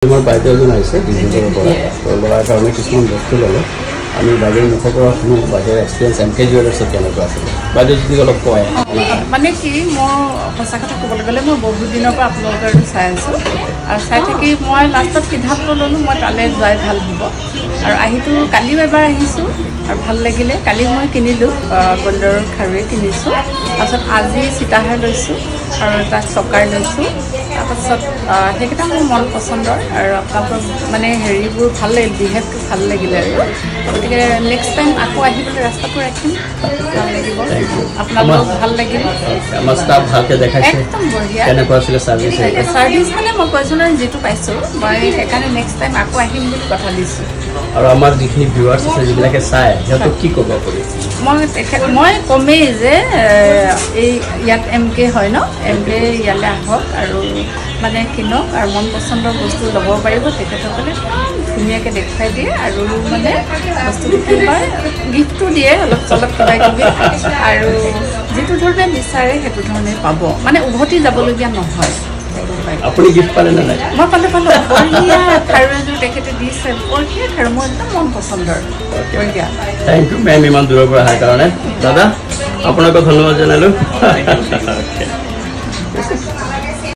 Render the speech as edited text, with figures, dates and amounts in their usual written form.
আমাৰ বাইদেউ এজন আহিছে ডিব্ৰুগড়ৰ পৰা তো লোৱাৰ কাৰণে কিছুমান বস্তু ল'লে আমি বাইদেউৰ মুখৰ পৰা শুনো বাইদেউৰ এক্সপিৰিয়েঞ্চ MK জুৱেলাৰ্ছত কেনেকুৱা আছিলে বাইদেউ যদি অলপ কয় মানে কি মই সঁচা কথা ক'বলৈ গ'লে মই বহুত দিনৰ পৰা আপোনালোকৰ এইটো চাই আছোঁ আৰু চাই থাকি মই লাষ্টত সিদ্ধান্ত ল'লোঁ মই তালৈ যোৱাই ভাল হ'ব আৰু আহিতো কালিও এবাৰ আহিছোঁ আৰু ভাল লাগিলে কালি মই কিনিলোঁ গোল্ডৰ খাৰুৱে কিনিছোঁ তাৰপাছত আজি সীতাহাৰ লৈছোঁ আৰু তাত চকাৰ লৈছোঁ তাৰপাছত সেইকেইটা মোৰ মন পচন্দৰ আৰু আপোনালোকৰ মানে হেৰিবোৰ ভাল লাগিল বিহেভটো ভাল লাগিলে আৰু গতিকে নেক্সট টাইম আকৌ আহিবলৈ ৰাস্তাটো ৰাখিম ভাল লাগিব আপোনালোকক ভাল লাগিল আমাৰ ষ্টাফ ভালকৈ দেখাইছে একদম বঢ়িয়া কেনেকুৱা আছিলে ছাৰ্ভিচ ছাৰ্ভিচ মানে মই কৈছোঁ নহয় যিটো পাইছোঁ মই সেইকাৰণে নেক্সট টাইম আকৌ আহিম বুলি কথা দিছোঁ আৰু আমাৰ যিখিনি ভিউৱাৰ্ছ আছে যিবিলাকে চায় সিহঁতক কি ক'ব আপুনি মই কমেই যে এই ইয়াত MK হয় ন MK ইয়ালৈ আহক আৰু মানে কিনক আৰু মন পচন্দৰ বস্তু ল'ব পাৰিব তেখেতসকলে ধুনীয়াকৈ দেখুৱাই দিয়ে আৰু মানে বস্তুটো কি হয় গিফ্টটো দিয়ে অলপ চলপ কিবা কিবি আৰু যিটো ধৰণে বিচাৰে সেইটো ধৰণে পাব মানে উভতি যাবলগীয়া নহয় আপুনি গিফ্ট পালে নে নাই মই পালোঁ বঢ়িয়া খাৰু এযোৰ তেখেতে দিছে বঢ়িয়া খাৰু মোৰ একদম মন পচন্দৰ বঢ়িয়া থেংক ইউ মেম ইমান দূৰৰ পৰা অহাৰ কাৰণে দাদা আপোনাকো ধন্যবাদ জনালোঁ